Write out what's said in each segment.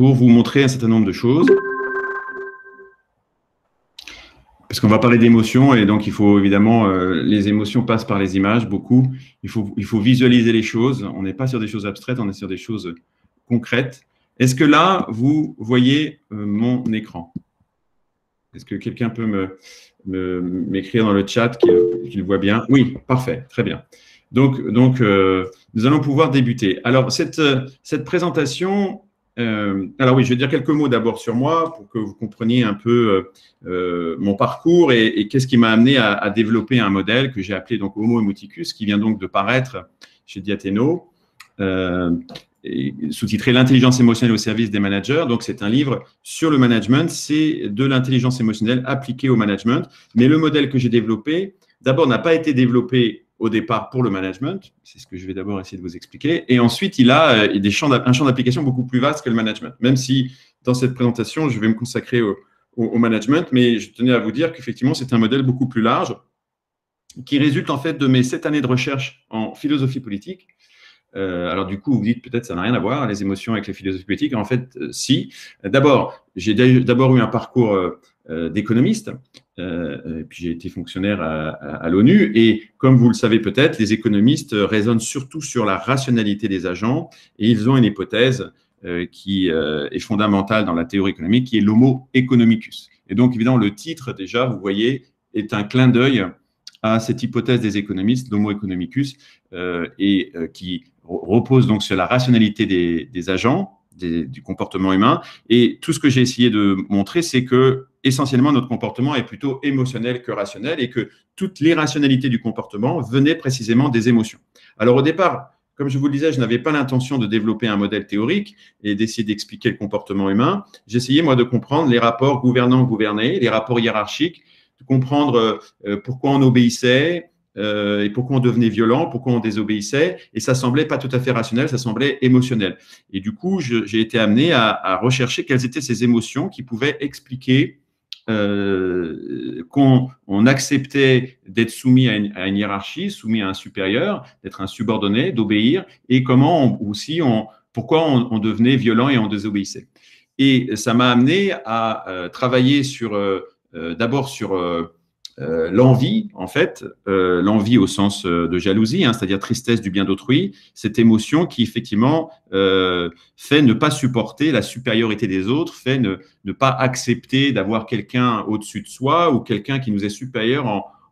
pour vous montrer un certain nombre de choses. Parce qu'on va parler d'émotions et donc il faut évidemment, les émotions passent par les images, beaucoup. Il faut visualiser les choses. On n'est pas sur des choses abstraites, on est sur des choses concrètes. Est-ce que là, vous voyez mon écran? Est-ce que quelqu'un peut m'écrire dans le chat qu'il voit bien? Oui, parfait, très bien. Donc nous allons pouvoir débuter. Alors, cette présentation… alors oui, je vais dire quelques mots d'abord sur moi pour que vous compreniez un peu mon parcours et qu'est-ce qui m'a amené à développer un modèle que j'ai appelé donc Homo Emoticus, qui vient donc de paraître chez Diathéno, sous-titré L'intelligence émotionnelle au service des managers. Donc, c'est un livre sur le management, c'est de l'intelligence émotionnelle appliquée au management. Mais le modèle que j'ai développé, d'abord, n'a pas été développé au départ pour le management, c'est ce que je vais d'abord essayer de vous expliquer, et ensuite il a un champ d'application beaucoup plus vaste que le management, même si dans cette présentation je vais me consacrer au management, mais je tenais à vous dire qu'effectivement c'est un modèle beaucoup plus large qui résulte en fait de mes 7 années de recherche en philosophie politique. Alors du coup, vous dites peut-être ça n'a rien à voir, les émotions avec les philosophies politiques. En fait, si. D'abord, j'ai d'abord eu un parcours d'économiste, puis j'ai été fonctionnaire à l'ONU, et comme vous le savez peut-être, les économistes raisonnent surtout sur la rationalité des agents, et ils ont une hypothèse qui est fondamentale dans la théorie économique, qui est l'homo economicus. Et donc, évidemment, le titre, déjà, vous voyez, est un clin d'œil à cette hypothèse des économistes, l'homo economicus, qui repose donc sur la rationalité des agents, du comportement humain. Et tout ce que j'ai essayé de montrer, c'est que essentiellement notre comportement est plutôt émotionnel que rationnel et que toute l'irrationalité du comportement venait précisément des émotions. Alors au départ, comme je vous le disais, je n'avais pas l'intention de développer un modèle théorique et d'essayer d'expliquer le comportement humain. J'essayais moi de comprendre les rapports gouvernants-gouvernés, les rapports hiérarchiques, de comprendre pourquoi on obéissait, et pourquoi on devenait violent, pourquoi on désobéissait, et ça semblait pas tout à fait rationnel, ça semblait émotionnel. Et du coup, j'ai été amené à rechercher quelles étaient ces émotions qui pouvaient expliquer qu'on acceptait d'être soumis à une hiérarchie, soumis à un supérieur, d'être un subordonné, d'obéir, et pourquoi on devenait violent et on désobéissait. Et ça m'a amené à travailler d'abord sur l'envie, en fait, l'envie au sens de jalousie, c'est-à-dire tristesse du bien d'autrui, cette émotion qui, effectivement, fait ne pas supporter la supériorité des autres, fait ne pas accepter d'avoir quelqu'un au-dessus de soi ou quelqu'un qui nous est supérieur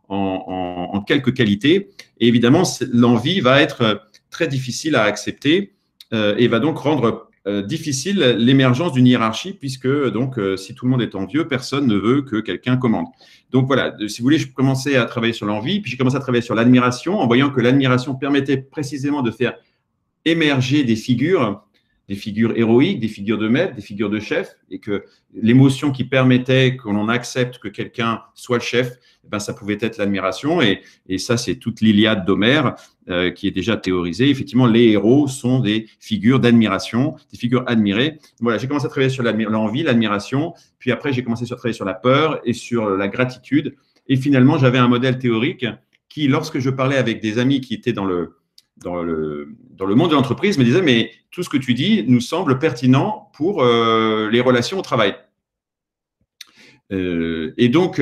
en quelque qualité. Et évidemment, l'envie va être très difficile à accepter et va donc rendre difficile l'émergence d'une hiérarchie, puisque donc si tout le monde est envieux, personne ne veut que quelqu'un commande. Donc voilà, si vous voulez, je commençais à travailler sur l'envie, puis j'ai commencé à travailler sur l'admiration, en voyant que l'admiration permettait précisément de faire émerger des figures héroïques, des figures de maître, des figures de chef, et que l'émotion qui permettait que l'on accepte que quelqu'un soit le chef, ça pouvait être l'admiration, et ça, c'est toute l'Iliade d'Homère qui est déjà théorisée. Effectivement, les héros sont des figures d'admiration, des figures admirées. Voilà, j'ai commencé à travailler sur l'envie, l'admiration, puis après, j'ai commencé à travailler sur la peur et sur la gratitude, et finalement, j'avais un modèle théorique qui, lorsque je parlais avec des amis qui étaient dans le monde de l'entreprise, me disait, mais tout ce que tu dis nous semble pertinent pour les relations au travail. Et donc,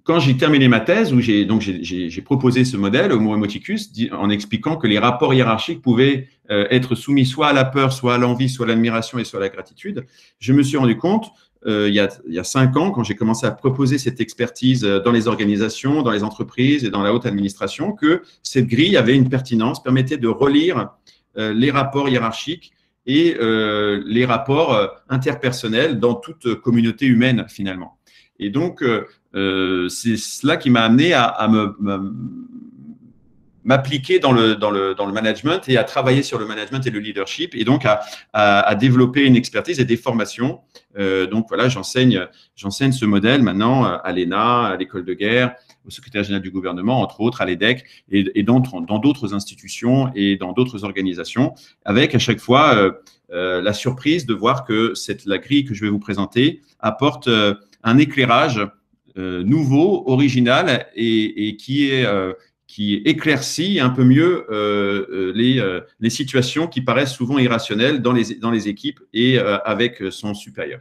quand j'ai terminé ma thèse, où j'ai proposé ce modèle, Homo Emoticus, en expliquant que les rapports hiérarchiques pouvaient être soumis soit à la peur, soit à l'envie, soit à l'admiration et soit à la gratitude, je me suis rendu compte, il y a 5 ans, quand j'ai commencé à proposer cette expertise dans les organisations, dans les entreprises et dans la haute administration, que cette grille avait une pertinence, permettait de relire les rapports hiérarchiques et les rapports interpersonnels dans toute communauté humaine, finalement. Et donc, c'est cela qui m'a amené à m'appliquer dans le management et à travailler sur le management et le leadership, et donc à développer une expertise et des formations. Donc voilà, j'enseigne ce modèle maintenant à l'ENA, à l'école de guerre, au secrétaire général du gouvernement, entre autres, à l'EDEC, et dans d'autres institutions et dans d'autres organisations, avec à chaque fois la surprise de voir que la grille que je vais vous présenter apporte un éclairage nouveau, original, et qui qui éclaircit un peu mieux les situations qui paraissent souvent irrationnelles dans les équipes et avec son supérieur.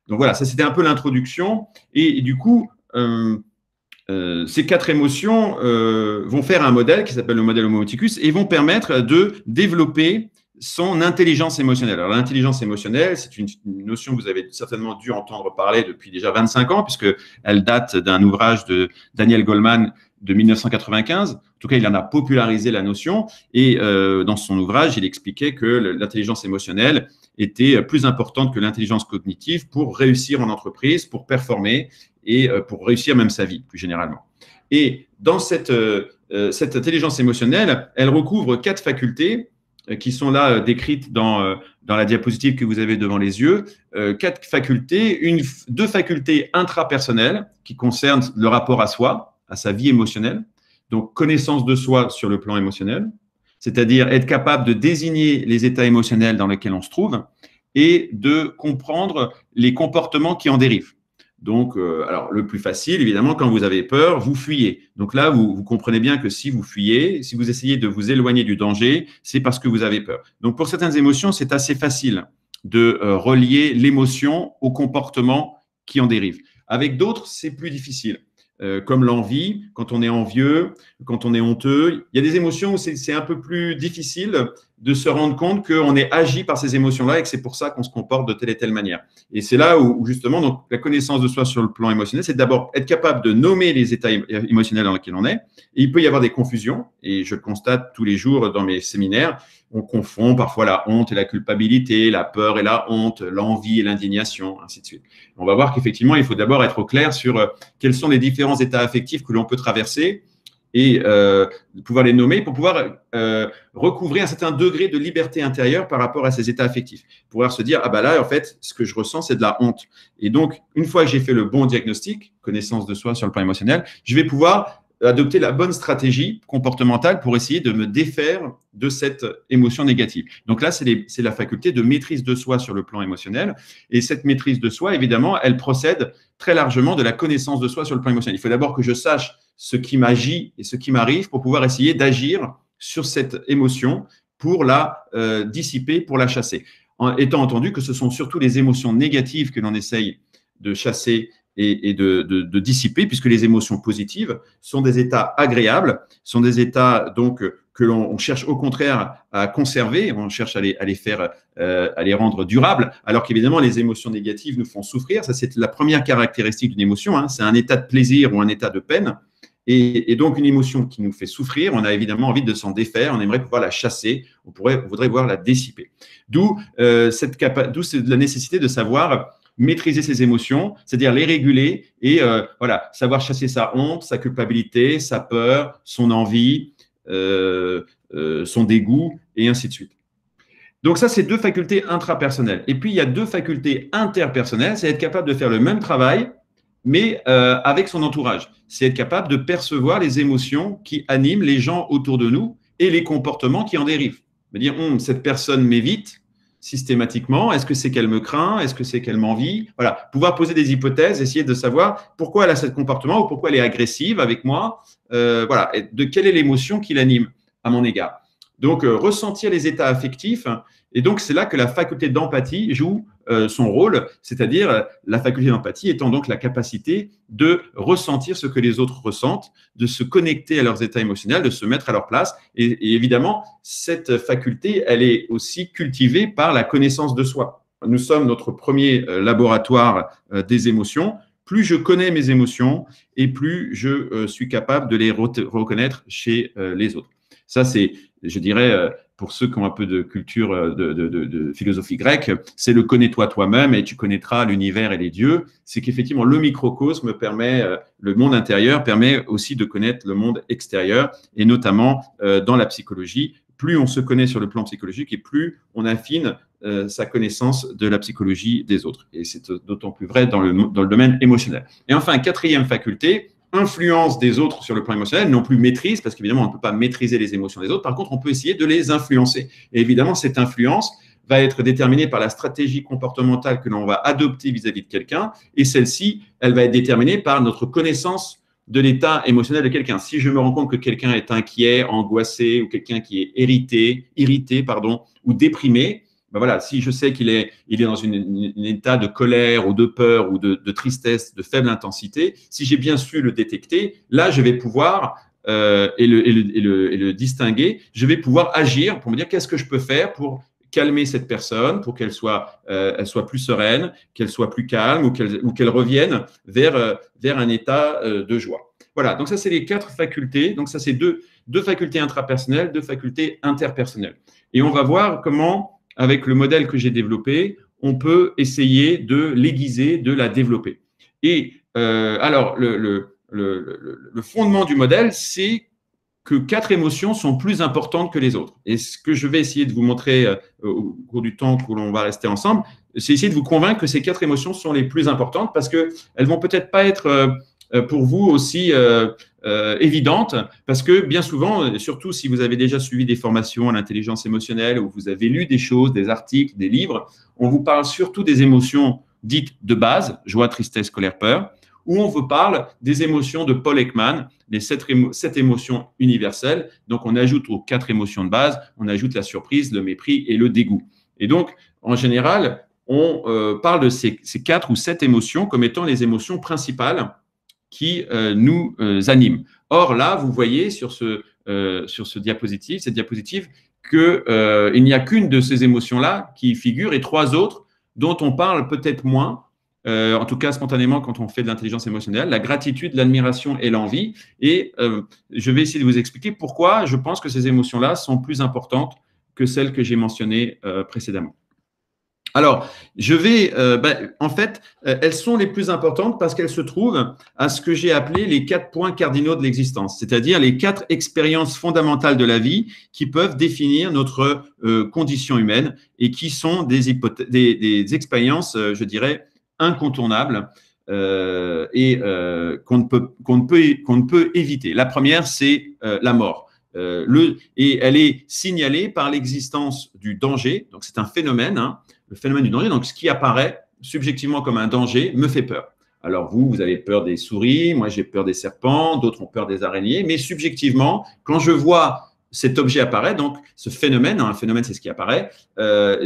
Donc voilà, ça c'était un peu l'introduction. Et du coup, ces 4 émotions vont faire un modèle qui s'appelle le modèle homoeticus et vont permettre de développer son intelligence émotionnelle. Alors l'intelligence émotionnelle, c'est une notion que vous avez certainement dû entendre parler depuis déjà 25 ans, puisqu'elle date d'un ouvrage de Daniel Goleman de 1995. En tout cas, il en a popularisé la notion et dans son ouvrage, il expliquait que l'intelligence émotionnelle était plus importante que l'intelligence cognitive pour réussir en entreprise, pour performer et pour réussir même sa vie, plus généralement. Et dans cette intelligence émotionnelle, elle recouvre 4 facultés qui sont là décrites dans la diapositive que vous avez devant les yeux. 4 facultés, 2 facultés intrapersonnelles qui concernent le rapport à soi, à sa vie émotionnelle. Donc, connaissance de soi sur le plan émotionnel, c'est-à-dire être capable de désigner les états émotionnels dans lesquels on se trouve et de comprendre les comportements qui en dérivent. Donc, alors, le plus facile, évidemment, quand vous avez peur, vous fuyez. Donc là, vous comprenez bien que si vous fuyez, si vous essayez de vous éloigner du danger, c'est parce que vous avez peur. Donc, pour certaines émotions, c'est assez facile de relier l'émotion au comportement qui en dérive. Avec d'autres, c'est plus difficile. Comme l'envie, quand on est envieux, quand on est honteux. Il y a des émotions où c'est un peu plus difficile de se rendre compte qu'on est agi par ces émotions-là et que c'est pour ça qu'on se comporte de telle et telle manière. Et c'est là où justement, donc, la connaissance de soi sur le plan émotionnel, c'est d'abord être capable de nommer les états émotionnels dans lesquels on est. Et il peut y avoir des confusions, et je le constate tous les jours dans mes séminaires. On confond parfois la honte et la culpabilité, la peur et la honte, l'envie et l'indignation, ainsi de suite. On va voir qu'effectivement, il faut d'abord être au clair sur quels sont les différents états affectifs que l'on peut traverser et pouvoir les nommer pour pouvoir recouvrir un certain degré de liberté intérieure par rapport à ces états affectifs. Pouvoir se dire, ah bah là, en fait, ce que je ressens, c'est de la honte. Et donc, une fois que j'ai fait le bon diagnostic, connaissance de soi sur le plan émotionnel, je vais pouvoir adopter la bonne stratégie comportementale pour essayer de me défaire de cette émotion négative. Donc là, c'est la faculté de maîtrise de soi sur le plan émotionnel. Et cette maîtrise de soi, évidemment, elle procède très largement de la connaissance de soi sur le plan émotionnel. Il faut d'abord que je sache ce qui m'agit et ce qui m'arrive pour pouvoir essayer d'agir sur cette émotion pour la dissiper, pour la chasser. Étant entendu que ce sont surtout les émotions négatives que l'on essaye de chasser et de dissiper, puisque les émotions positives sont des états agréables, sont des états donc que l'on cherche au contraire à conserver, on cherche à les rendre durables, alors qu'évidemment les émotions négatives nous font souffrir. Ça, c'est la première caractéristique d'une émotion, hein. C'est un état de plaisir ou un état de peine. Et donc, une émotion qui nous fait souffrir, on a évidemment envie de s'en défaire, on aimerait pouvoir la chasser, on voudrait voir la dissiper. D'où la nécessité de savoir maîtriser ses émotions, c'est-à-dire les réguler et voilà, savoir chasser sa honte, sa culpabilité, sa peur, son envie, son dégoût et ainsi de suite. Donc ça, c'est 2 facultés intrapersonnelles. Et puis, il y a 2 facultés interpersonnelles, c'est être capable de faire le même travail, mais avec son entourage. C'est être capable de percevoir les émotions qui animent les gens autour de nous et les comportements qui en dérivent. Me dire, cette personne m'évite systématiquement, est-ce que c'est qu'elle me craint, est-ce que c'est qu'elle m'envie? Voilà, pouvoir poser des hypothèses, essayer de savoir pourquoi elle a ce comportement ou pourquoi elle est agressive avec moi, voilà, et de quelle est l'émotion qui l'anime à mon égard. Donc, ressentir les états affectifs, et donc c'est là que la faculté d'empathie joue son rôle, c'est-à-dire la faculté d'empathie étant donc la capacité de ressentir ce que les autres ressentent, de se connecter à leurs états émotionnels, de se mettre à leur place. Et évidemment, cette faculté, elle est aussi cultivée par la connaissance de soi. Nous sommes notre premier laboratoire des émotions. Plus je connais mes émotions et plus je suis capable de les reconnaître chez les autres. Ça, c'est, je dirais, pour ceux qui ont un peu de culture de philosophie grecque, c'est le connais-toi toi-même et tu connaîtras l'univers et les dieux. C'est qu'effectivement, le microcosme permet, le monde intérieur permet aussi de connaître le monde extérieur et notamment dans la psychologie. Plus on se connaît sur le plan psychologique et plus on affine sa connaissance de la psychologie des autres. Et c'est d'autant plus vrai dans le domaine émotionnel. Et enfin, 4e faculté, influence des autres sur le plan émotionnel, non plus maîtrise, parce qu'évidemment, on ne peut pas maîtriser les émotions des autres. Par contre, on peut essayer de les influencer. Et évidemment, cette influence va être déterminée par la stratégie comportementale que l'on va adopter vis-à-vis de quelqu'un. Et celle-ci, elle va être déterminée par notre connaissance de l'état émotionnel de quelqu'un. Si je me rends compte que quelqu'un est inquiet, angoissé, ou quelqu'un qui est irrité, ou déprimé, ben voilà, si je sais qu'il est dans un état de colère ou de peur ou de tristesse de faible intensité, si j'ai bien su le détecter, là, je vais pouvoir et le distinguer, je vais pouvoir agir pour me dire qu'est-ce que je peux faire pour calmer cette personne, pour qu'elle soit plus sereine, qu'elle soit plus calme ou qu'elle revienne vers un état de joie. Voilà, donc ça, c'est les 4 facultés. Donc ça, c'est deux facultés intrapersonnelles, 2 facultés interpersonnelles. Et on va voir comment, avec le modèle que j'ai développé, on peut essayer de l'aiguiser, de la développer. Et alors, le fondement du modèle, c'est que 4 émotions sont plus importantes que les autres. Et ce que je vais essayer de vous montrer au cours du temps où l'on va rester ensemble, c'est essayer de vous convaincre que ces 4 émotions sont les plus importantes parce qu'elles ne vont peut-être pas être pour vous aussi évidentes, parce que bien souvent, surtout si vous avez déjà suivi des formations à l'intelligence émotionnelle ou vous avez lu des choses, des articles, des livres, on vous parle surtout des émotions dites de base, joie, tristesse, colère, peur, où on vous parle des émotions de Paul Ekman, les 7 émotions universelles. Donc, on ajoute aux 4 émotions de base, on ajoute la surprise, le mépris et le dégoût. Et donc, en général, on parle de ces 4 ou 7 émotions comme étant les émotions principales qui nous animent. Or, là, vous voyez sur cette diapositive, qu'il n'y a qu'une de ces émotions-là qui figure et 3 autres dont on parle peut-être moins, en tout cas spontanément quand on fait de l'intelligence émotionnelle, la gratitude, l'admiration et l'envie. Et je vais essayer de vous expliquer pourquoi je pense que ces émotions-là sont plus importantes que celles que j'ai mentionnées précédemment. Alors, en fait, elles sont les plus importantes parce qu'elles se trouvent à ce que j'ai appelé les 4 points cardinaux de l'existence, c'est-à-dire les 4 expériences fondamentales de la vie qui peuvent définir notre condition humaine et qui sont des expériences, je dirais, incontournables et qu'on ne peut éviter. La première, c'est la mort. Et elle est signalée par l'existence du danger. Donc, c'est un phénomène, hein, le phénomène du danger. Donc, ce qui apparaît subjectivement comme un danger me fait peur. Alors, vous avez peur des souris, moi, j'ai peur des serpents, d'autres ont peur des araignées. Mais subjectivement, quand je vois cet objet apparaître, donc ce phénomène, hein, un phénomène, c'est ce qui apparaît,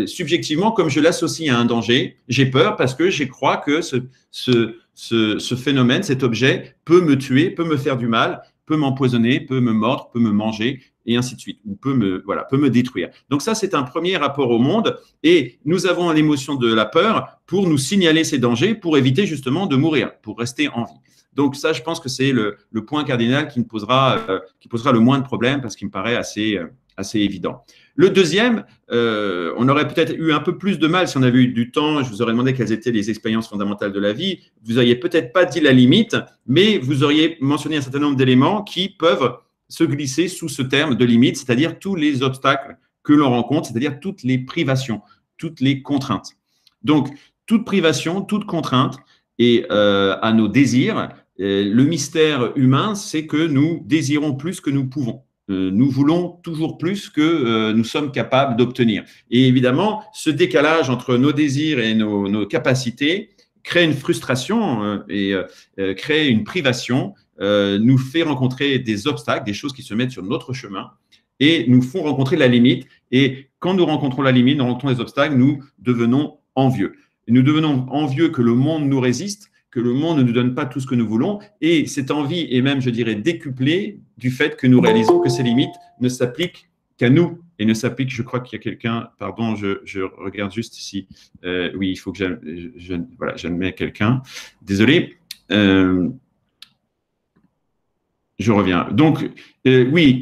subjectivement, comme je l'associe à un danger, j'ai peur parce que je crois que ce phénomène, cet objet, peut me tuer, peut me faire du mal, peut m'empoisonner, peut me mordre, peut me manger, et ainsi de suite, ou peut me détruire. Donc ça, c'est un premier rapport au monde, et nous avons l'émotion de la peur pour nous signaler ces dangers, pour éviter justement de mourir, pour rester en vie. Donc ça, je pense que c'est le point cardinal qui posera le moins de problèmes, parce qu'il me paraît assez évident. Le deuxième, on aurait peut-être eu un peu plus de mal si on avait eu du temps. Je vous aurais demandé quelles étaient les expériences fondamentales de la vie. Vous n'auriez peut-être pas dit la limite, mais vous auriez mentionné un certain nombre d'éléments qui peuvent se glisser sous ce terme de limite, c'est-à-dire tous les obstacles que l'on rencontre, c'est-à-dire toutes les privations, toutes les contraintes. Donc, toute privation, toute contrainte et à nos désirs, le mystère humain, c'est que nous désirons plus que nous pouvons. Nous voulons toujours plus que nous sommes capables d'obtenir. Et évidemment, ce décalage entre nos désirs et nos capacités crée une frustration et crée une privation, nous fait rencontrer des obstacles, des choses qui se mettent sur notre chemin et nous font rencontrer la limite. Et quand nous rencontrons la limite, nous rencontrons des obstacles, nous devenons envieux. Et nous devenons envieux que le monde nous résiste, que le monde ne nous donne pas tout ce que nous voulons. Et cette envie est même, je dirais, décuplée du fait que nous réalisons que ces limites ne s'appliquent qu'à nous et ne s'appliquent, je crois qu'il y a quelqu'un, pardon, je regarde juste ici. Oui, il faut que j'admets quelqu'un. Désolé. Je reviens. Donc, oui,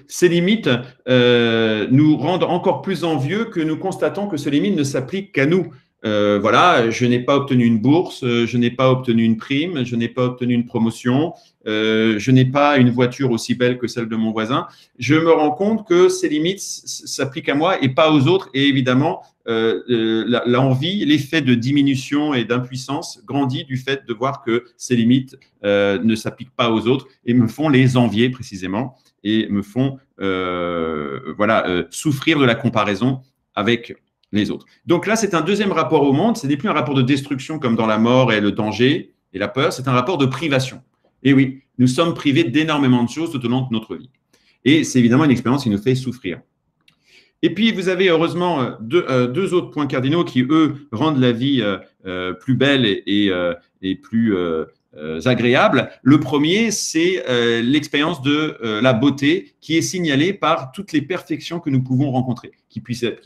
ces limites nous rendent encore plus envieux que nous constatons que ces limites ne s'appliquent qu'à nous. Voilà, je n'ai pas obtenu une bourse, je n'ai pas obtenu une prime, je n'ai pas obtenu une promotion, je n'ai pas une voiture aussi belle que celle de mon voisin. Je me rends compte que ces limites s'appliquent à moi et pas aux autres. Et évidemment, l'envie, l'effet de diminution et d'impuissance grandit du fait de voir que ces limites ne s'appliquent pas aux autres et me font les envier précisément et me font souffrir de la comparaison avec les autres. Donc là, c'est un deuxième rapport au monde. Ce n'est plus un rapport de destruction comme dans la mort et le danger et la peur. C'est un rapport de privation. Et oui, nous sommes privés d'énormément de choses tout au long de notre vie. Et c'est évidemment une expérience qui nous fait souffrir. Et puis, vous avez heureusement deux autres points cardinaux qui, eux, rendent la vie plus belle et plus agréable. Le premier, c'est l'expérience de la beauté qui est signalée par toutes les perfections que nous pouvons rencontrer, qui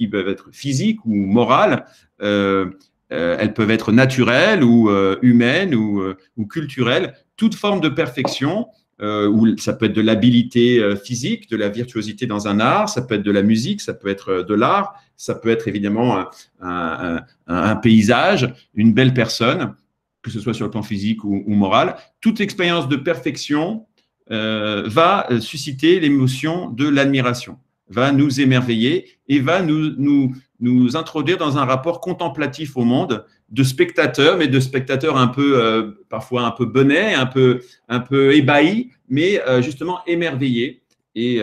peuvent être physiques ou morales. Elles peuvent être naturelles ou humaines ou culturelles. Toute forme de perfection. Où ça peut être de l'habilité physique, de la virtuosité dans un art, ça peut être de la musique, ça peut être de l'art, ça peut être évidemment un paysage, une belle personne, que ce soit sur le plan physique ou moral. Toute expérience de perfection va susciter l'émotion de l'admiration, va nous émerveiller et va nous introduire dans un rapport contemplatif au monde, de spectateurs, mais de spectateurs un peu, parfois un peu benets, un peu ébahis, mais justement émerveillés. Et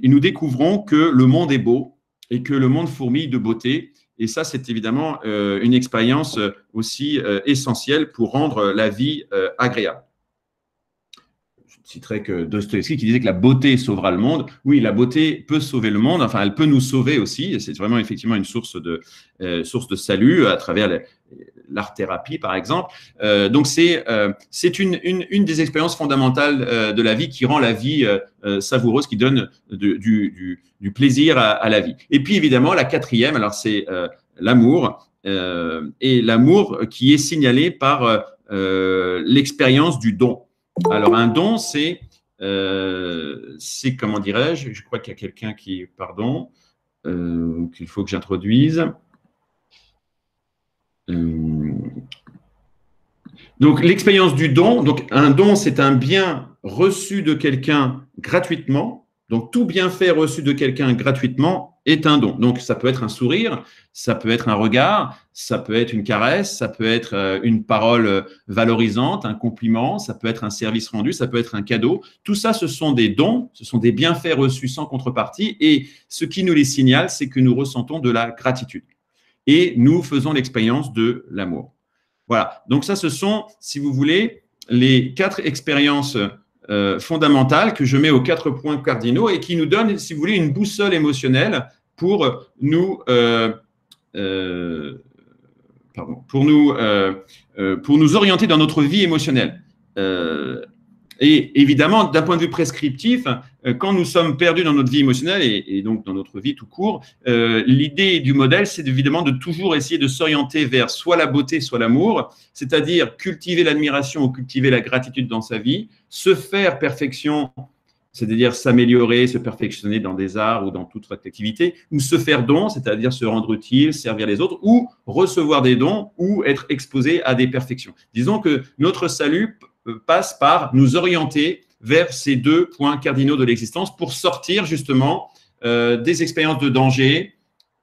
nous découvrons que le monde est beau et que le monde fourmille de beauté. Et ça, c'est évidemment une expérience aussi essentielle pour rendre la vie agréable. Je citerai que Dostoïevski qui disait que la beauté sauvera le monde. Oui, la beauté peut sauver le monde, enfin, elle peut nous sauver aussi. C'est vraiment effectivement une source de salut à travers l'art-thérapie, par exemple. Donc, c'est une des expériences fondamentales de la vie qui rend la vie savoureuse, qui donne du plaisir à la vie. Et puis, évidemment, la quatrième, alors c'est l'amour. Et l'amour qui est signalé par l'expérience du don. Alors, un don, c'est comment dirais-je, je crois qu'il y a quelqu'un qui, pardon, qu'il faut que j'introduise. Donc, l'expérience du don, donc un don, c'est un bien reçu de quelqu'un gratuitement. Donc, tout bienfait reçu de quelqu'un gratuitement est un don. Donc, ça peut être un sourire, ça peut être un regard, ça peut être une caresse, ça peut être une parole valorisante, un compliment, ça peut être un service rendu, ça peut être un cadeau. Tout ça, ce sont des dons, ce sont des bienfaits reçus sans contrepartie. Et ce qui nous les signale, c'est que nous ressentons de la gratitude. Et nous faisons l'expérience de l'amour. Voilà. Donc, ça, ce sont, si vous voulez, les 4 expériences fondamentales que je mets aux 4 points cardinaux et qui nous donnent, si vous voulez, une boussole émotionnelle pour nous orienter dans notre vie émotionnelle. Et évidemment, d'un point de vue prescriptif, quand nous sommes perdus dans notre vie émotionnelle et donc dans notre vie tout court, l'idée du modèle, c'est évidemment de toujours essayer de s'orienter vers soit la beauté, soit l'amour, c'est-à-dire cultiver l'admiration ou cultiver la gratitude dans sa vie, se faire perfection, c'est-à-dire s'améliorer, se perfectionner dans des arts ou dans toute autre activité, ou se faire don, c'est-à-dire se rendre utile, servir les autres, ou recevoir des dons, ou être exposé à des perfections. Disons que notre salut passe par nous orienter vers ces 2 points cardinaux de l'existence pour sortir justement des expériences de danger,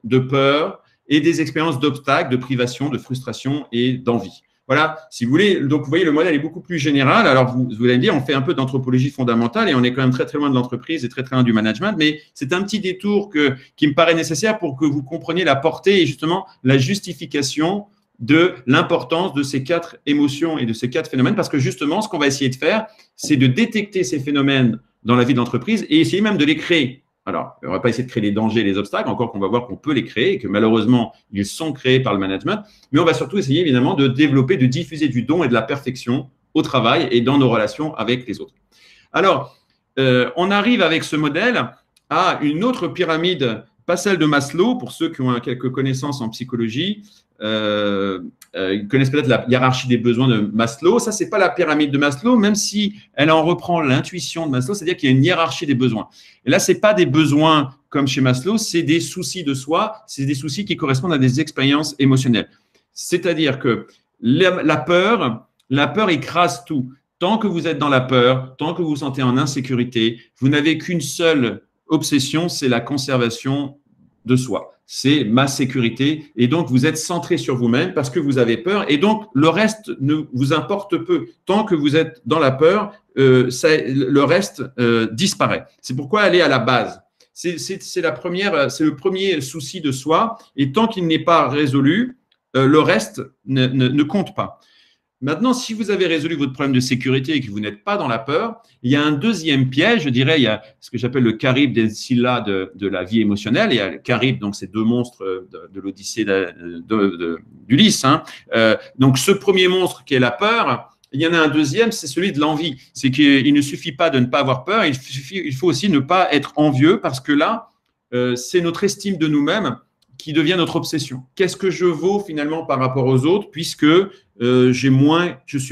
de peur et des expériences d'obstacles, de privation, de frustration et d'envie. Voilà, si vous voulez, donc vous voyez, le modèle est beaucoup plus général. Alors, vous allez me dire, on fait un peu d'anthropologie fondamentale et on est quand même très, très loin de l'entreprise et très, très loin du management, mais c'est un petit détour qui me paraît nécessaire pour que vous compreniez la portée et justement la justification de l'importance de ces 4 émotions et de ces 4 phénomènes, parce que justement, ce qu'on va essayer de faire, c'est de détecter ces phénomènes dans la vie d'entreprise et essayer même de les créer. Alors, on ne va pas essayer de créer les dangers et les obstacles, encore qu'on va voir qu'on peut les créer et que malheureusement, ils sont créés par le management, mais on va surtout essayer évidemment de développer, de diffuser du don et de la perfection au travail et dans nos relations avec les autres. Alors, on arrive avec ce modèle à une autre pyramide, pas celle de Maslow, pour ceux qui ont quelques connaissances en psychologie, ils connaissent peut-être la hiérarchie des besoins de Maslow. Ça, c'est pas la pyramide de Maslow, même si elle en reprend l'intuition de Maslow, c'est-à-dire qu'il y a une hiérarchie des besoins. Et là, c'est pas des besoins comme chez Maslow, c'est des soucis de soi, c'est des soucis qui correspondent à des expériences émotionnelles. C'est-à-dire que la peur écrase tout. Tant que vous êtes dans la peur, tant que vous vous sentez en insécurité, vous n'avez qu'une seule obsession, c'est la conservation de soi. C'est ma sécurité. Et donc, vous êtes centré sur vous-même parce que vous avez peur. Et donc, le reste ne vous importe peu. Tant que vous êtes dans la peur, le reste disparaît. C'est pourquoi aller à la base. C'est le premier souci de soi. Et tant qu'il n'est pas résolu, le reste ne compte pas. Maintenant, si vous avez résolu votre problème de sécurité et que vous n'êtes pas dans la peur, il y a un deuxième piège, je dirais, il y a ce que j'appelle le Charybde des Scylla de la vie émotionnelle. Il y a le Charybde, donc ces deux monstres de l'Odyssée d'Ulysse. Hein. Donc ce premier monstre qui est la peur, il y en a un deuxième, c'est celui de l'envie. C'est qu'il ne suffit pas de ne pas avoir peur, il faut aussi ne pas être envieux parce que là, c'est notre estime de nous-mêmes qui devient notre obsession. Qu'est-ce que je vaux finalement par rapport aux autres puisque je suis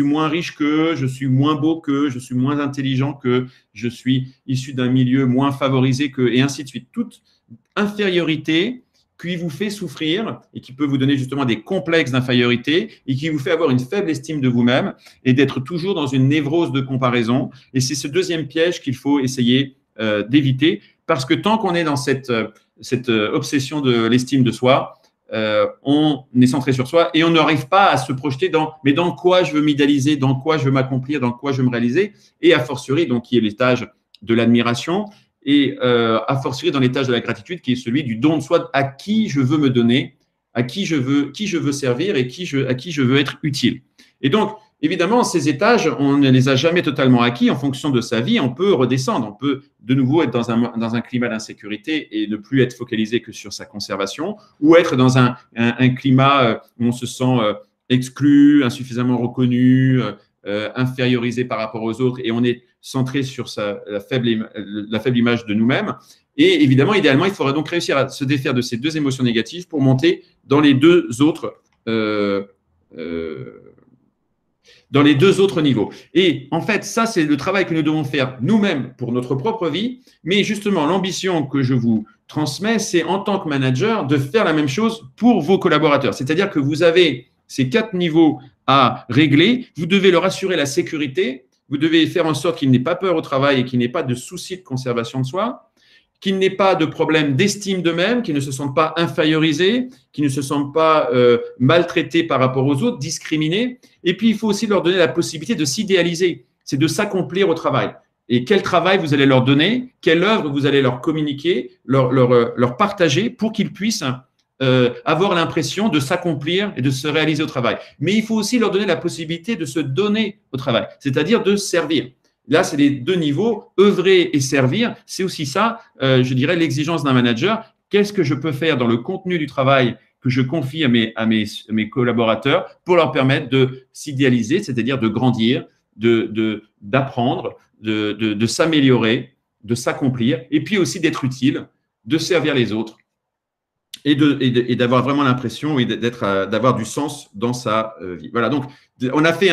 moins riche qu'eux, je suis moins beau qu'eux, je suis moins intelligent qu'eux, je suis issu d'un milieu moins favorisé qu'eux, et ainsi de suite. Toute infériorité qui vous fait souffrir et qui peut vous donner justement des complexes d'infériorité et qui vous fait avoir une faible estime de vous-même et d'être toujours dans une névrose de comparaison. Et c'est ce deuxième piège qu'il faut essayer d'éviter parce que tant qu'on est dans cette obsession de l'estime de soi, on est centré sur soi et on n'arrive pas à se projeter mais dans quoi je veux m'idéaliser, dans quoi je veux m'accomplir, dans quoi je veux me réaliser, et a fortiori, donc, qui est l'étage de l'admiration, et a fortiori dans l'étage de la gratitude, qui est celui du don de soi, à qui je veux me donner, à qui je veux servir et à qui je veux être utile. Et donc, évidemment, ces étages, on ne les a jamais totalement acquis. En fonction de sa vie, on peut redescendre. On peut de nouveau être dans un climat d'insécurité et ne plus être focalisé que sur sa conservation, ou être dans un climat où on se sent exclu, insuffisamment reconnu, infériorisé par rapport aux autres, et on est centré sur la faible image de nous-mêmes. Et évidemment, idéalement, il faudrait donc réussir à se défaire de ces deux émotions négatives pour monter dans les deux autres niveaux. Et en fait, ça, c'est le travail que nous devons faire nous-mêmes pour notre propre vie. Mais justement, l'ambition que je vous transmets, c'est en tant que manager de faire la même chose pour vos collaborateurs. C'est-à-dire que vous avez ces 4 niveaux à régler. Vous devez leur assurer la sécurité. Vous devez faire en sorte qu'il n'ait pas peur au travail et qu'il n'ait pas de soucis de conservation de soi, qu'il n'ait pas de problème d'estime d'eux-mêmes, qu'ils ne se sentent pas infériorisés, qu'ils ne se sentent pas maltraités par rapport aux autres, discriminés. Et puis, il faut aussi leur donner la possibilité de s'idéaliser, c'est de s'accomplir au travail. Et quel travail vous allez leur donner, quelle œuvre vous allez leur communiquer, leur partager pour qu'ils puissent avoir l'impression de s'accomplir et de se réaliser au travail. Mais il faut aussi leur donner la possibilité de se donner au travail, c'est-à-dire de servir. Là, c'est les deux niveaux, œuvrer et servir. C'est aussi ça, je dirais, l'exigence d'un manager. Qu'est-ce que je peux faire dans le contenu du travail que je confie à mes collaborateurs pour leur permettre de s'idéaliser, c'est-à-dire de grandir, d'apprendre, de s'améliorer, de s'accomplir, et puis aussi d'être utile, de servir les autres et d'avoir vraiment l'impression d'avoir du sens dans sa vie. Voilà, donc on a fait,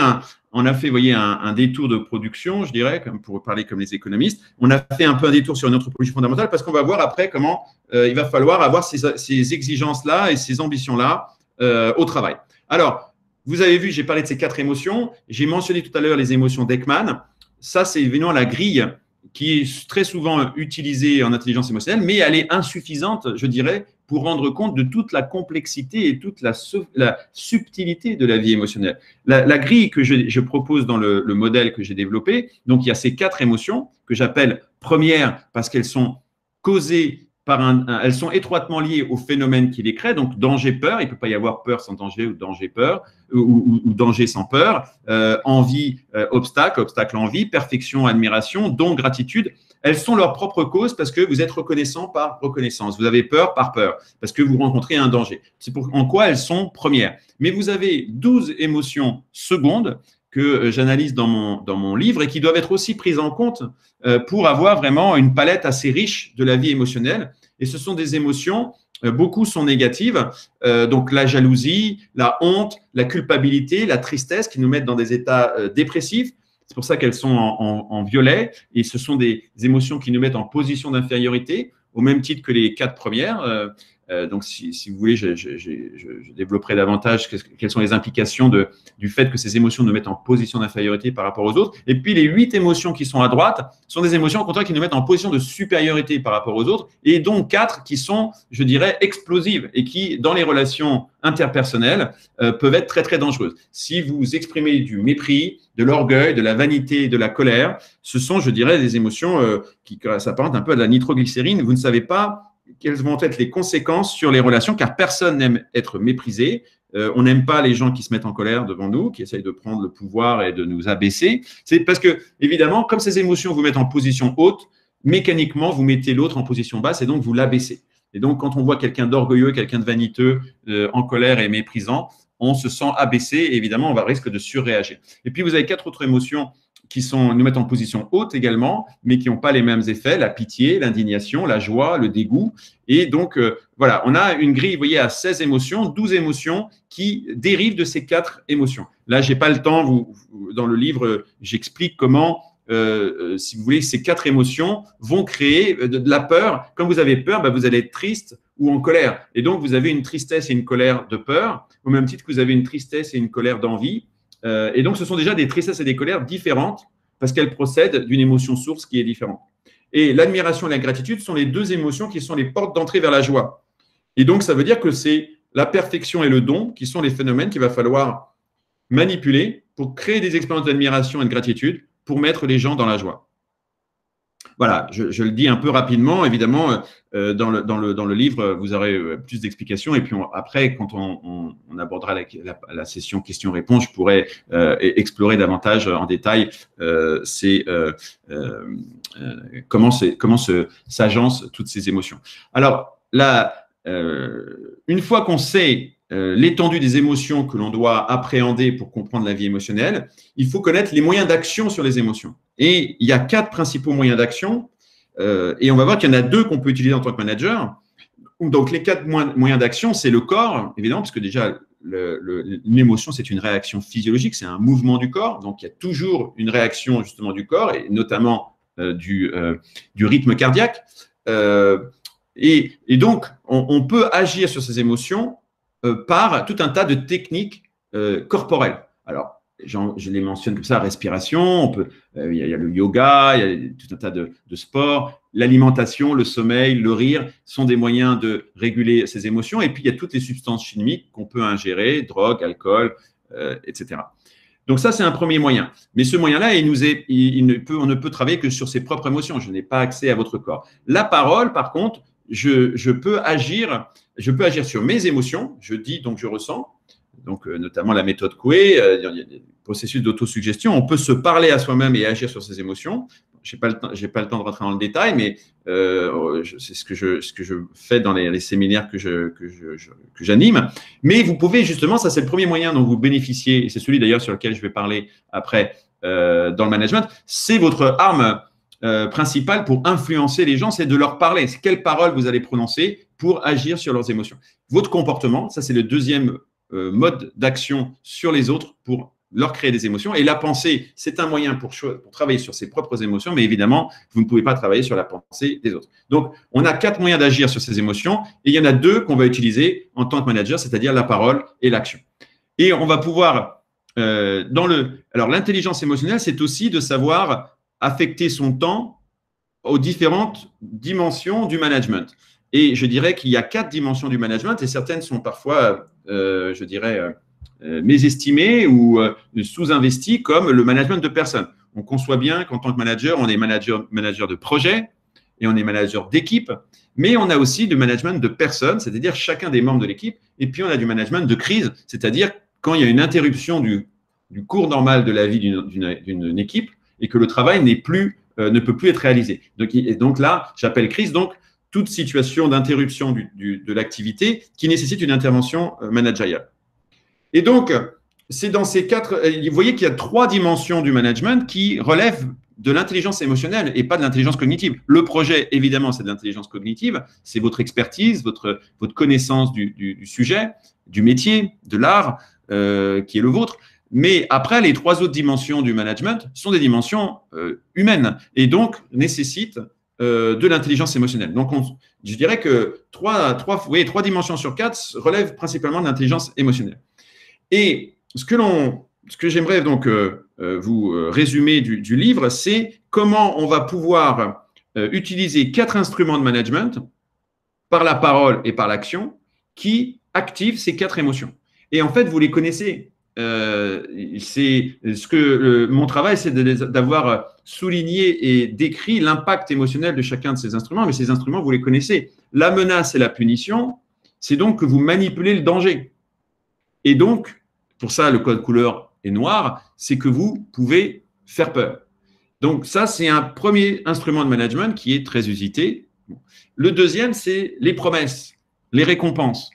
vous voyez, un détour de production, je dirais, pour parler comme les économistes. On a fait un peu un détour sur une anthropologie fondamentale parce qu'on va voir après comment il va falloir avoir ces exigences-là et ces ambitions-là au travail. Alors, vous avez vu, j'ai parlé de ces 4 émotions. J'ai mentionné tout à l'heure les émotions d'Ekman. Ça, c'est évidemment la grille qui est très souvent utilisée en intelligence émotionnelle, mais elle est insuffisante, je dirais, pour rendre compte de toute la complexité et toute la subtilité de la vie émotionnelle. La grille que je propose dans le modèle que j'ai développé, donc il y a ces 4 émotions que j'appelle premières parce qu'elles sont causées elles sont étroitement liées au phénomène qui les crée, donc danger-peur, il ne peut pas y avoir peur sans danger ou danger-peur, ou danger sans peur, envie, obstacle-envie, perfection, admiration, don, gratitude. Elles sont leur propre cause parce que vous êtes reconnaissant par reconnaissance. Vous avez peur par peur parce que vous rencontrez un danger. C'est en quoi elles sont premières. Mais vous avez 12 émotions secondes que j'analyse dans mon livre et qui doivent être aussi prises en compte pour avoir vraiment une palette assez riche de la vie émotionnelle. Et ce sont des émotions, beaucoup sont négatives, donc la jalousie, la honte, la culpabilité, la tristesse qui nous mettent dans des états dépressifs. C'est pour ça qu'elles sont en violet et ce sont des émotions qui nous mettent en position d'infériorité au même titre que les 4 premières. Donc, si vous voulez, je développerai davantage quelles sont les implications du fait que ces émotions nous mettent en position d'infériorité par rapport aux autres. Et puis, les 8 émotions qui sont à droite sont des émotions, au contraire, qui nous mettent en position de supériorité par rapport aux autres. Et donc, 4 qui sont, je dirais, explosives et qui, dans les relations interpersonnelles, peuvent être très, très dangereuses. Si vous exprimez du mépris, de l'orgueil, de la vanité, de la colère, ce sont, je dirais, des émotions qui s'apparentent un peu à de la nitroglycérine. Vous ne savez pas quelles vont être les conséquences sur les relations, car personne n'aime être méprisé, on n'aime pas les gens qui se mettent en colère devant nous, qui essayent de prendre le pouvoir et de nous abaisser. C'est parce que, évidemment, comme ces émotions vous mettent en position haute, mécaniquement, vous mettez l'autre en position basse et donc vous l'abaissez. Et donc, quand on voit quelqu'un d'orgueilleux, quelqu'un de vaniteux, en colère et méprisant, on se sent abaissé et évidemment, on va risque de surréagir. Et puis, vous avez 4 autres émotions qui nous mettent en position haute également, mais qui n'ont pas les mêmes effets, la pitié, l'indignation, la joie, le dégoût. Et donc, voilà, on a une grille, vous voyez, à 16 émotions, 12 émotions qui dérivent de ces 4 émotions. Là, je n'ai pas le temps, dans le livre, j'explique comment, si vous voulez, ces 4 émotions vont créer de la peur. Quand vous avez peur, vous allez être triste ou en colère. Et donc, vous avez une tristesse et une colère de peur, au même titre que vous avez une tristesse et une colère d'envie. Et donc, ce sont déjà des tristesses et des colères différentes parce qu'elles procèdent d'une émotion source qui est différente. Et l'admiration et la gratitude sont les 2 émotions qui sont les portes d'entrée vers la joie. Et donc, ça veut dire que c'est la perfection et le don qui sont les phénomènes qu'il va falloir manipuler pour créer des expériences d'admiration et de gratitude pour mettre les gens dans la joie. Voilà, je le dis un peu rapidement. Évidemment, dans le livre, vous aurez plus d'explications. Et puis après, quand on abordera la session questions-réponses, je pourrai explorer davantage en détail comment s'agencent toutes ces émotions. Alors, là, une fois qu'on sait l'étendue des émotions que l'on doit appréhender pour comprendre la vie émotionnelle, il faut connaître les moyens d'action sur les émotions. Et il y a 4 principaux moyens d'action, et on va voir qu'il y en a 2 qu'on peut utiliser en tant que manager. Donc, les 4 moyens d'action, c'est le corps, évidemment, parce que déjà, une émotion, c'est une réaction physiologique, c'est un mouvement du corps. Donc, il y a toujours une réaction justement du corps, et notamment du rythme cardiaque. Et donc, on peut agir sur ces émotions par tout un tas de techniques corporelles. Alors, je les mentionne comme ça, respiration, il y a le yoga, il y a tout un tas de sports, l'alimentation, le sommeil, le rire sont des moyens de réguler ces émotions. Et puis, il y a toutes les substances chimiques qu'on peut ingérer, drogue, alcool, etc. Donc ça, c'est un premier moyen. Mais ce moyen-là, on ne peut travailler que sur ses propres émotions. Je n'ai pas accès à votre corps. La parole, par contre, je peux agir sur mes émotions. Je dis, donc je ressens. Donc, notamment la méthode Coué, il y a des processus d'autosuggestion. On peut se parler à soi-même et agir sur ses émotions. Je n'ai pas le temps de rentrer dans le détail, mais c'est ce que je fais dans les séminaires que j'anime. Mais vous pouvez justement, ça c'est le premier moyen dont vous bénéficiez, et c'est celui d'ailleurs sur lequel je vais parler après dans le management, c'est votre arme principale pour influencer les gens, c'est de leur parler. C'est quelles paroles vous allez prononcer pour agir sur leurs émotions. Votre comportement, ça c'est le deuxième mode d'action sur les autres pour leur créer des émotions. Et la pensée, c'est un moyen pour travailler sur ses propres émotions, mais évidemment, vous ne pouvez pas travailler sur la pensée des autres. Donc, on a 4 moyens d'agir sur ces émotions, et il y en a 2 qu'on va utiliser en tant que manager, c'est-à-dire la parole et l'action. Et on va pouvoir, alors l'intelligence émotionnelle, c'est aussi de savoir affecter son temps aux différentes dimensions du management. Et je dirais qu'il y a 4 dimensions du management, et certaines sont parfois, je dirais, mésestimées ou sous-investies, comme le management de personnes. On conçoit bien qu'en tant que manager, on est manager de projet et on est manager d'équipe, mais on a aussi du management de personnes, c'est-à-dire chacun des membres de l'équipe, et puis on a du management de crise, c'est-à-dire quand il y a une interruption du cours normal de la vie d'une équipe et que le travail ne peut plus être réalisé. Donc là, j'appelle crise, donc toute situation d'interruption de l'activité qui nécessite une intervention managériale. Et donc, c'est dans ces 4… Vous voyez qu'il y a 3 dimensions du management qui relèvent de l'intelligence émotionnelle et pas de l'intelligence cognitive. Le projet, évidemment, c'est de l'intelligence cognitive. C'est votre expertise, votre connaissance du sujet, du métier, de l'art qui est le vôtre. Mais après, les 3 autres dimensions du management sont des dimensions humaines et donc nécessitent de l'intelligence émotionnelle. Donc, je dirais que 3 dimensions sur 4 relèvent principalement de l'intelligence émotionnelle. Et ce que j'aimerais donc vous résumer du livre, c'est comment on va pouvoir utiliser 4 instruments de management par la parole et par l'action qui activent ces 4 émotions. Et en fait, vous les connaissez. Mon travail, c'est d'avoir souligné et décrit l'impact émotionnel de chacun de ces instruments, mais ces instruments, vous les connaissez. La menace et la punition, c'est donc que vous manipulez le danger. Et donc, pour ça, le code couleur est noir, c'est que vous pouvez faire peur. Donc, ça, c'est un premier instrument de management qui est très usité. Le deuxième, c'est les promesses, les récompenses.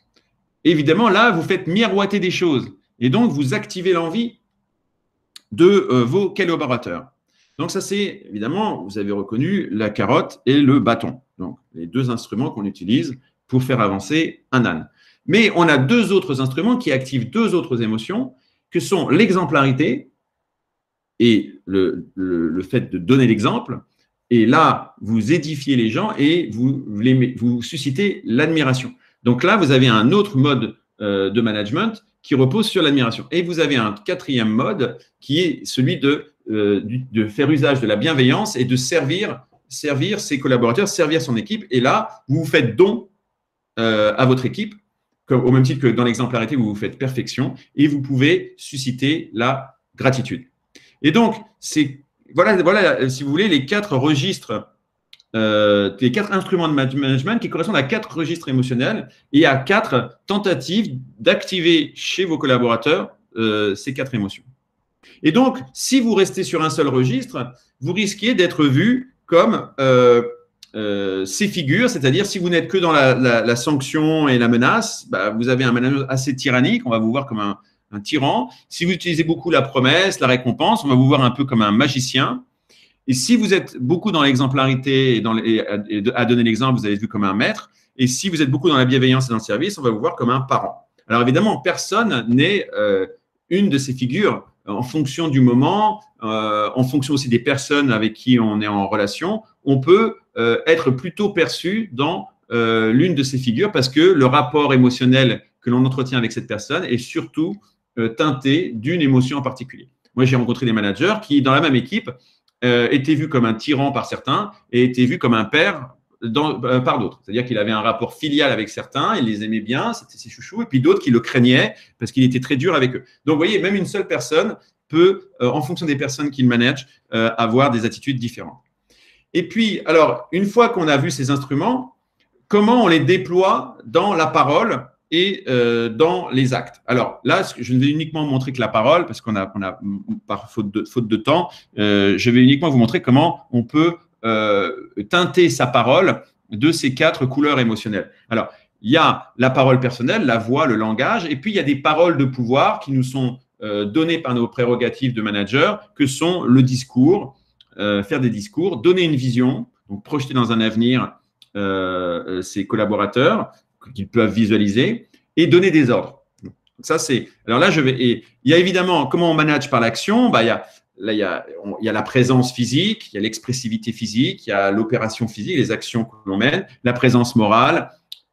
Évidemment, là, vous faites miroiter des choses. Et donc, vous activez l'envie de vos collaborateurs. Donc, ça, c'est évidemment, vous avez reconnu la carotte et le bâton. Donc, les deux instruments qu'on utilise pour faire avancer un âne. Mais on a deux autres instruments qui activent deux autres émotions, que sont l'exemplarité et le fait de donner l'exemple. Et là, vous édifiez les gens et vous suscitez l'admiration. Donc là, vous avez un autre mode de management qui repose sur l'admiration. Et vous avez un quatrième mode qui est celui de faire usage de la bienveillance et de servir ses collaborateurs, servir son équipe. Et là, vous vous faites don à votre équipe, au même titre que dans l'exemplarité, vous vous faites perfection et vous pouvez susciter la gratitude. Et donc, voilà, si vous voulez, les quatre registres, les quatre instruments de management qui correspondent à quatre registres émotionnels et à quatre tentatives d'activer chez vos collaborateurs ces quatre émotions. Et donc, si vous restez sur un seul registre, vous risquez d'être vu comme ces figures, c'est-à-dire si vous n'êtes que dans la sanction et la menace, bah, vous avez un management assez tyrannique, on va vous voir comme un tyran. Si vous utilisez beaucoup la promesse, la récompense, on va vous voir un peu comme un magicien. Et si vous êtes beaucoup dans l'exemplarité et à donner l'exemple, vous allez être vu comme un maître. Et si vous êtes beaucoup dans la bienveillance et dans le service, on va vous voir comme un parent. Alors évidemment, personne n'est une de ces figures en fonction du moment, en fonction aussi des personnes avec qui on est en relation. On peut être plutôt perçu dans l'une de ces figures parce que le rapport émotionnel que l'on entretient avec cette personne est surtout teinté d'une émotion en particulier. Moi, j'ai rencontré des managers qui, dans la même équipe, étaient vus comme un tyran par certains et étaient vus comme un père par d'autres. C'est-à-dire qu'il avait un rapport filial avec certains, il les aimait bien, c'était ses chouchous, et puis d'autres qui le craignaient parce qu'il était très dur avec eux. Donc, vous voyez, même une seule personne peut, en fonction des personnes qu'il manage, avoir des attitudes différentes. Et puis, alors, une fois qu'on a vu ces instruments, comment on les déploie dans la parole et dans les actes. Alors là, je ne vais uniquement montrer que la parole, parce qu'on a par faute de temps, je vais uniquement vous montrer comment on peut teinter sa parole de ces quatre couleurs émotionnelles. Alors, il y a la parole personnelle, la voix, le langage, et puis il y a des paroles de pouvoir qui nous sont données par nos prérogatives de manager, que sont le discours, faire des discours, donner une vision, donc projeter dans un avenir ses collaborateurs, qu'ils peuvent visualiser, et donner des ordres. Ça, c'est… Alors là, il y a évidemment, comment on manage par l'action, bah, il y a la présence physique, il y a l'expressivité physique, il y a l'opération physique, les actions que l'on mène, la présence morale,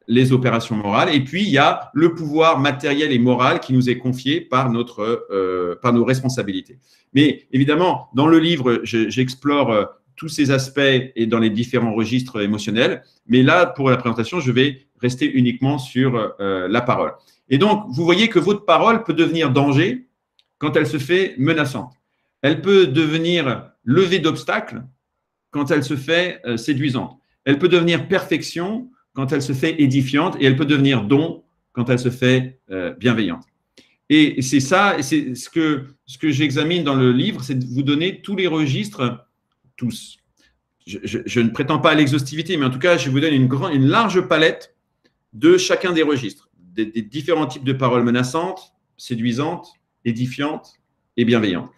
les opérations morales, et puis il y a le pouvoir matériel et moral qui nous est confié par nos responsabilités. Mais évidemment, dans le livre, j'explore tous ces aspects et dans les différents registres émotionnels. Mais là, pour la présentation, je vais rester uniquement sur la parole. Et donc, vous voyez que votre parole peut devenir danger quand elle se fait menaçante. Elle peut devenir levée d'obstacles quand elle se fait séduisante. Elle peut devenir perfection quand elle se fait édifiante et elle peut devenir don quand elle se fait bienveillante. Et c'est ça, c'est ce que j'examine dans le livre, c'est de vous donner tous les registres, tous. Je ne prétends pas à l'exhaustivité, mais en tout cas, je vous donne une large palette de chacun des registres, des différents types de paroles menaçantes, séduisantes, édifiantes et bienveillantes.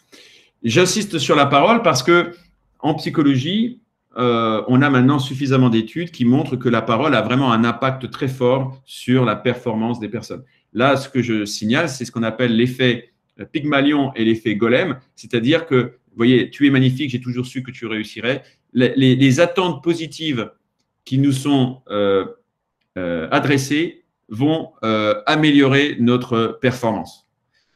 J'insiste sur la parole parce que en psychologie, on a maintenant suffisamment d'études qui montrent que la parole a vraiment un impact très fort sur la performance des personnes. Là, ce que je signale, c'est ce qu'on appelle l'effet Pygmalion et l'effet Golem, c'est-à-dire que, vous voyez, tu es magnifique, j'ai toujours su que tu réussirais. Les attentes positives qui nous sont adressées vont améliorer notre performance.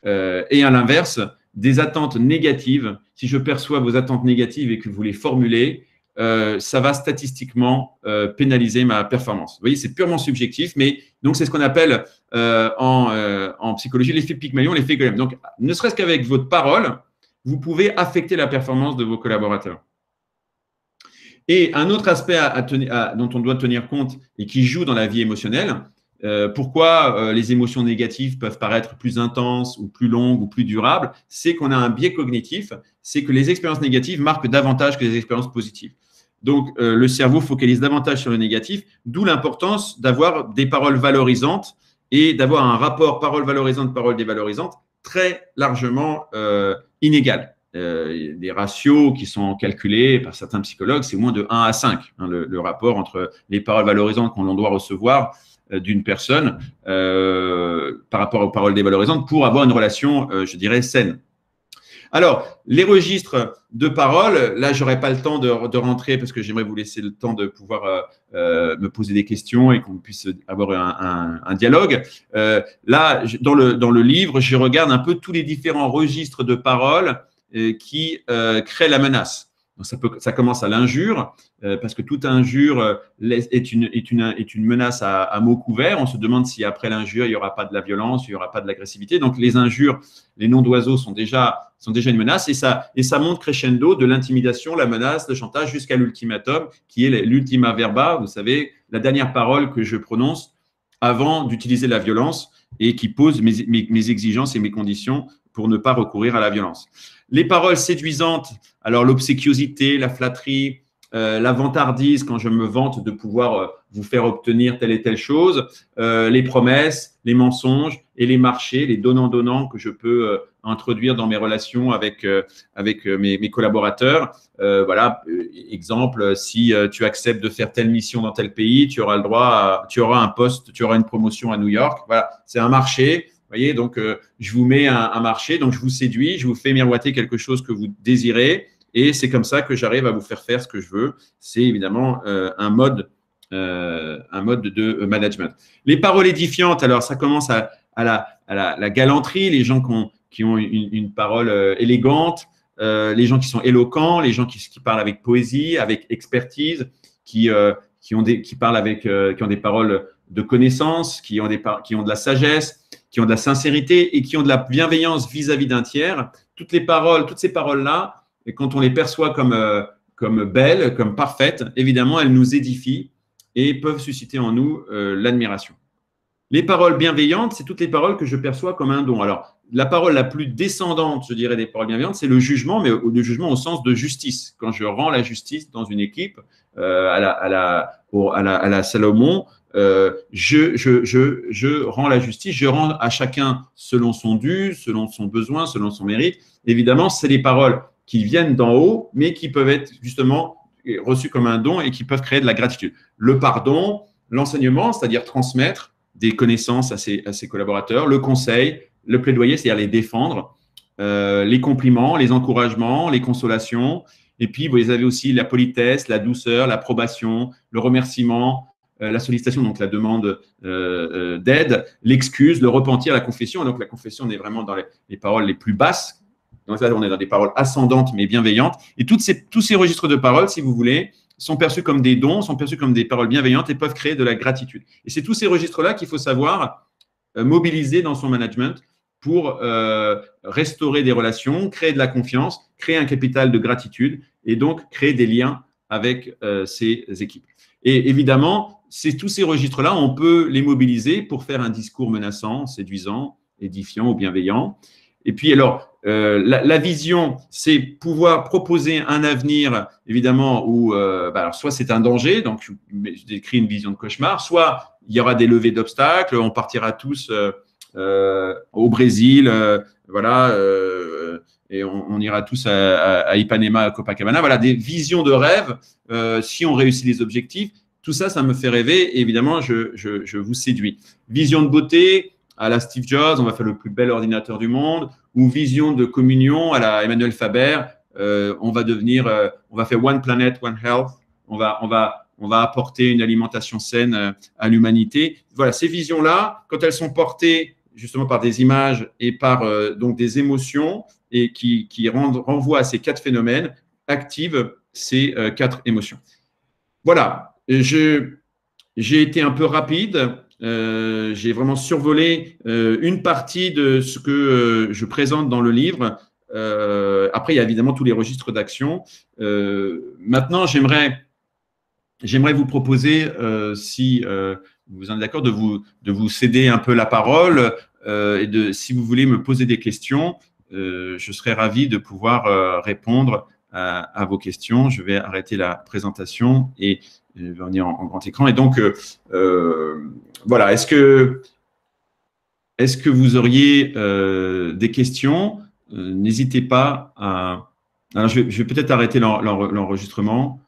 Et à l'inverse, des attentes négatives, si je perçois vos attentes négatives et que vous les formulez, ça va statistiquement pénaliser ma performance. Vous voyez, c'est purement subjectif, mais donc c'est ce qu'on appelle en psychologie l'effet Pygmalion, l'effet Golem. Donc, ne serait-ce qu'avec votre parole, vous pouvez affecter la performance de vos collaborateurs. Et un autre aspect dont on doit tenir compte et qui joue dans la vie émotionnelle, Pourquoi les émotions négatives peuvent paraître plus intenses ou plus longues ou plus durables? C'est qu'on a un biais cognitif, c'est que les expériences négatives marquent davantage que les expériences positives. Donc, le cerveau focalise davantage sur le négatif, d'où l'importance d'avoir des paroles valorisantes et d'avoir un rapport parole valorisante, parole dévalorisante très largement inégal. Des ratios qui sont calculés par certains psychologues, c'est moins de 1 à 5, hein, le rapport entre les paroles valorisantes qu'on doit recevoir d'une personne par rapport aux paroles dévalorisantes pour avoir une relation, je dirais, saine. Alors, les registres de paroles, là, je n'aurai pas le temps de rentrer parce que j'aimerais vous laisser le temps de pouvoir me poser des questions et qu'on puisse avoir un dialogue. Là, dans le livre, je regarde un peu tous les différents registres de paroles qui créent la menace. Donc ça commence à l'injure, parce que toute injure est une menace à mots couverts. On se demande si après l'injure, il n'y aura pas de la violence, il n'y aura pas de l'agressivité. Donc les injures, les noms d'oiseaux sont déjà une menace, et ça monte crescendo de l'intimidation, la menace, le chantage, jusqu'à l'ultimatum, qui est l'ultima verba, vous savez, la dernière parole que je prononce avant d'utiliser la violence et qui pose mes exigences et mes conditions pour ne pas recourir à la violence. Les paroles séduisantes, alors l'obséquiosité, la flatterie, la vantardise, quand je me vante de pouvoir vous faire obtenir telle et telle chose, les promesses, les mensonges et les marchés, les donnants-donnants que je peux introduire dans mes relations avec mes collaborateurs. Voilà, exemple, si tu acceptes de faire telle mission dans tel pays, tu auras le droit, tu auras un poste, tu auras une promotion à New York. Voilà, c'est un marché. Vous voyez, donc je vous mets un marché, donc je vous séduis, je vous fais miroiter quelque chose que vous désirez, et c'est comme ça que j'arrive à vous faire faire ce que je veux. C'est évidemment un mode de management. Les paroles édifiantes, alors ça commence à la galanterie, les gens qui ont une parole élégante, les gens qui sont éloquents, les gens qui parlent avec poésie, avec expertise, qui ont des paroles de connaissance, qui ont de la sagesse, qui ont de la sincérité et qui ont de la bienveillance vis-à-vis d'un tiers. Toutes ces paroles-là, et quand on les perçoit comme belles, comme parfaites, évidemment, elles nous édifient et peuvent susciter en nous l'admiration. Les paroles bienveillantes, c'est toutes les paroles que je perçois comme un don. Alors, la parole la plus descendante, je dirais, des paroles bienveillantes, c'est le jugement, mais le jugement au sens de justice. Quand je rends la justice dans une équipe, à la Salomon, je rends la justice, je rends à chacun selon son dû, selon son besoin, selon son mérite. Évidemment, c'est des paroles qui viennent d'en haut, mais qui peuvent être justement reçues comme un don et qui peuvent créer de la gratitude. Le pardon, l'enseignement, c'est-à-dire transmettre des connaissances à ses collaborateurs, le conseil, le plaidoyer, c'est-à-dire les défendre, les compliments, les encouragements, les consolations. Et puis, vous avez aussi la politesse, la douceur, l'approbation, le remerciement, la sollicitation, donc la demande d'aide, l'excuse, le repentir, la confession. Et donc, la confession, on est vraiment dans les paroles les plus basses. Donc là, on est dans des paroles ascendantes mais bienveillantes. Et tous ces registres de paroles, si vous voulez, sont perçus comme des dons, sont perçus comme des paroles bienveillantes et peuvent créer de la gratitude. Et c'est tous ces registres-là qu'il faut savoir mobiliser dans son management pour restaurer des relations, créer de la confiance, créer un capital de gratitude et donc créer des liens avec ses équipes. Et évidemment, tous ces registres-là, on peut les mobiliser pour faire un discours menaçant, séduisant, édifiant ou bienveillant. Et puis alors, la vision, c'est pouvoir proposer un avenir, évidemment, où alors soit c'est un danger, donc je décris une vision de cauchemar, soit il y aura des levées d'obstacles, on partira tous au Brésil, voilà, et on ira tous à Ipanema, à Copacabana. Voilà, des visions de rêve, si on réussit les objectifs. Tout ça, ça me fait rêver et évidemment, je vous séduis. Vision de beauté, à la Steve Jobs, on va faire le plus bel ordinateur du monde, ou vision de communion à la Emmanuel Faber, on va faire One Planet, One Health, on va apporter une alimentation saine à l'humanité. Voilà, ces visions-là, quand elles sont portées justement par des images et par donc des émotions et qui renvoient à ces 4 phénomènes, activent ces 4 émotions. Voilà, j'ai été un peu rapide. J'ai vraiment survolé une partie de ce que je présente dans le livre. Après, il y a évidemment tous les registres d'action. Maintenant, j'aimerais vous proposer, si vous en êtes d'accord, de vous céder un peu la parole et si vous voulez me poser des questions, je serai ravi de pouvoir répondre à vos questions. Je vais arrêter la présentation et je vais venir en grand écran. Et donc, voilà, est-ce que vous auriez des questions? N'hésitez pas à… Alors, je vais peut-être arrêter l'enregistrement.